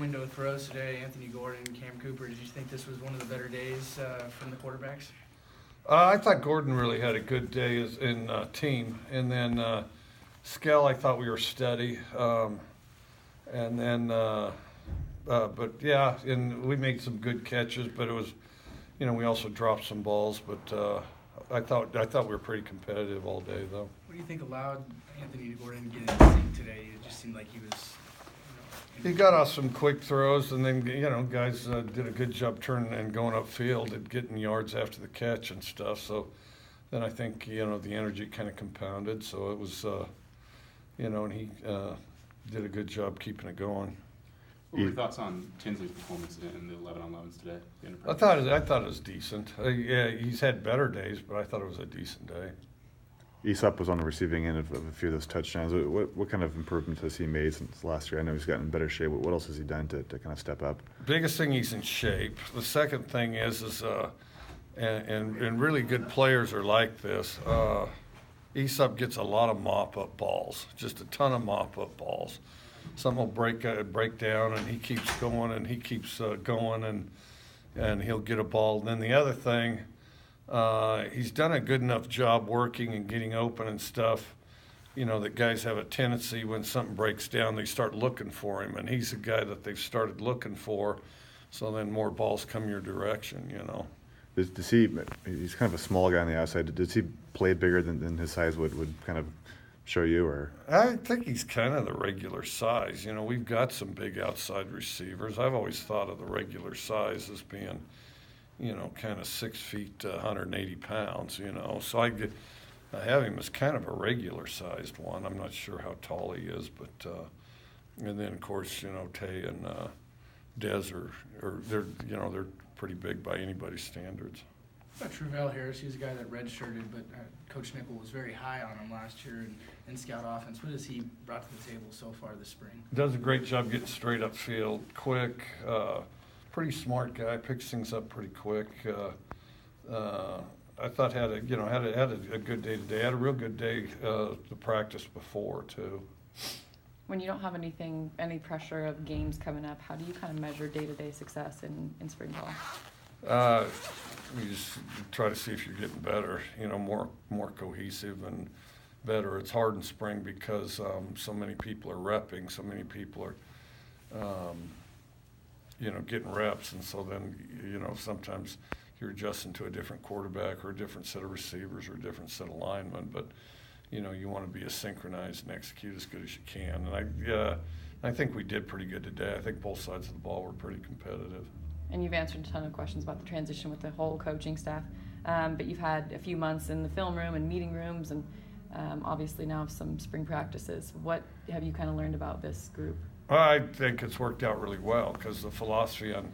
Window throws today, Anthony Gordon, Cam Cooper. Did you think this was one of the better days from the quarterbacks? I thought Gordon really had a good day in team, and then Skell, I thought we were steady, and then but yeah, and we made some good catches, but it was, we also dropped some balls, but I thought we were pretty competitive all day though. What do you think allowed Anthony Gordon to get in the sync today? It just seemed like he was. He got off some quick throws, and then guys did a good job turning and going upfield and getting yards after the catch and stuff. So then I think the energy kind of compounded. So it was, and he did a good job keeping it going. What were your thoughts on Tinsley's performance in the 11-on-11s today? I thought it was decent. Yeah, he's had better days, but I thought it was a decent day. Aesop was on the receiving end of a few of those touchdowns. What kind of improvements has he made since last year? I know he's gotten in better shape. What else has he done to kind of step up? Biggest thing, he's in shape. The second thing is and really good players are like this. Aesop gets a lot of mop-up balls, just a ton of mop-up balls. Some will break down, and he keeps going, and he keeps going, and he'll get a ball. And then the other thing, he's done a good enough job working and getting open and stuff, that guys have a tendency when something breaks down, they start looking for him, and he's a guy that they've started looking for, so then more balls come your direction, Does he? He's kind of a small guy on the outside. Does he play bigger than his size would kind of show you? Or I think he's kind of the regular size. We've got some big outside receivers. I've always thought of the regular size as being kind of 6 feet, 180 pounds, So I have him as kind of a regular sized one. I'm not sure how tall he is, but and then of course, Tay and Dez they're pretty big by anybody's standards. What about Truvell Harris? He was a guy that redshirted, but Coach Nickel was very high on him last year in scout offense. What has he brought to the table so far this spring? Does a great job getting straight upfield, quick. Pretty smart guy, picks things up pretty quick. I thought had a good day today. Had a real good day to practice before too. When you don't have any pressure of games coming up, how do you kind of measure day-to-day success in spring ball? You just try to see if you're getting better. More cohesive and better. It's hard in spring because so many people are repping, so many people are. Getting reps, and so then, sometimes you're adjusting to a different quarterback or a different set of receivers or a different set of linemen, but, you want to be as synchronized and execute as good as you can. And I think we did pretty good today. I think both sides of the ball were pretty competitive. And you've answered a ton of questions about the transition with the whole coaching staff, but you've had a few months in the film room and meeting rooms, and obviously now some spring practices. What have you kind of learned about this group? I think it's worked out really well because the philosophy on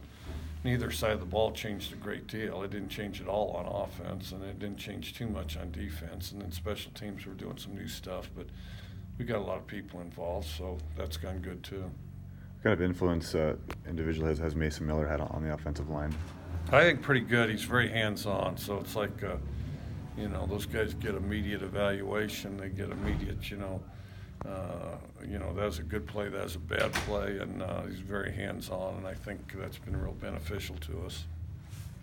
neither side of the ball changed a great deal. It didn't change at all on offense, and it didn't change too much on defense. And then special teams were doing some new stuff, but we got a lot of people involved, so that's gone good too. What kind of influence individual has Mason Miller had on the offensive line? I think pretty good. He's very hands-on, so it's like, those guys get immediate evaluation. They get immediate, that was a good play, that was a bad play, and he's very hands-on, and I think that's been real beneficial to us.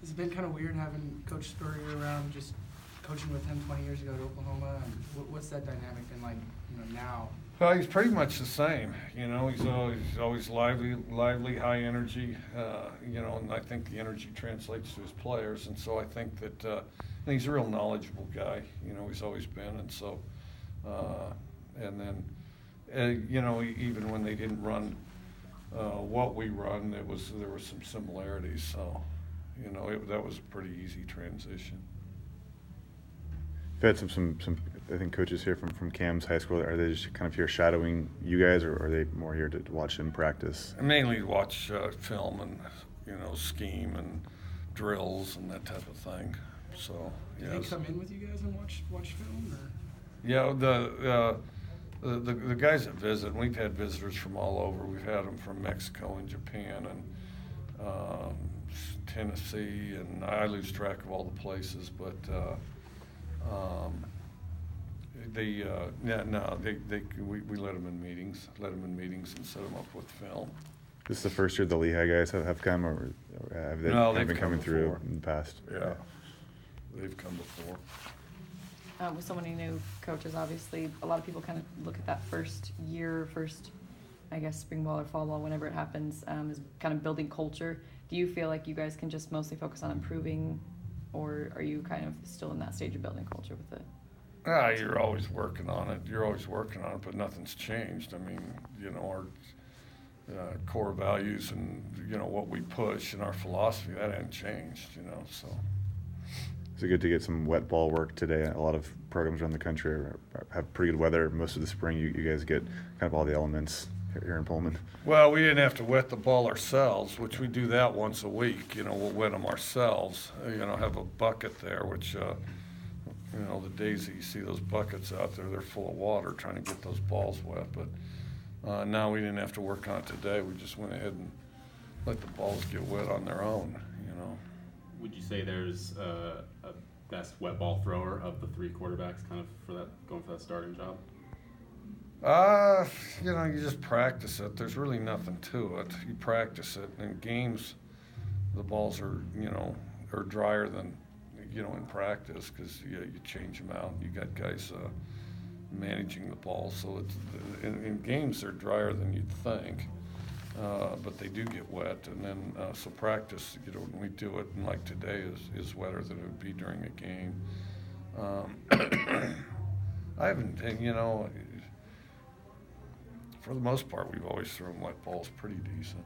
Has it been kind of weird having Coach Spurrier around, just coaching with him 20 years ago at Oklahoma? And what's that dynamic been like, now? Well, he's pretty much the same. He's always lively, high energy. And I think the energy translates to his players, and so I think that and he's a real knowledgeable guy. He's always been, and so. And then, even when they didn't run what we run, there were some similarities. So, that was a pretty easy transition. You've had some I think coaches here from Cam's high school. Are they just kind of here shadowing you guys, or are they more here to watch him practice? Mainly watch film and scheme and drills and that type of thing. So, do they come in with you guys and watch film? Or? Yeah, the guys that visit, we've had visitors from all over. We've had them from Mexico and Japan and Tennessee, and I lose track of all the places. But we let them in meetings and set them up with film. This is the first year the Lehigh guys have come, or have they No, kind of they've been come coming through before. in the past? Yeah, they've come before. With so many new coaches, obviously, a lot of people kind of look at that first year, I guess, spring ball or fall ball, whenever it happens, as kind of building culture. Do you feel like you guys can just mostly focus on improving, or are you kind of still in that stage of building culture with it? You're always working on it. You're always working on it, but nothing's changed. I mean, our core values and, what we push and our philosophy, that hasn't changed, so. Is it good to get some wet ball work today? A lot of programs around the country have pretty good weather most of the spring. You guys get kind of all the elements here in Pullman. Well, we didn't have to wet the ball ourselves, which we do that once a week. We'll wet them ourselves, have a bucket there, which, the days that you see those buckets out there, they're full of water trying to get those balls wet. But now we didn't have to work on it today. We just went ahead and let the balls get wet on their own, Would you say there's a best wet ball thrower of the 3 quarterbacks kind of going for that starting job? You just practice it. There's really nothing to it. You practice it. In games, the balls are, are drier than, in practice, because you change them out. You got guys managing the ball, so it's in games they're drier than you'd think, but they do get wet. And then so practice, when we do it, and like today is wetter than it would be during a game. I haven't, for the most part, we've always thrown wet balls pretty decent,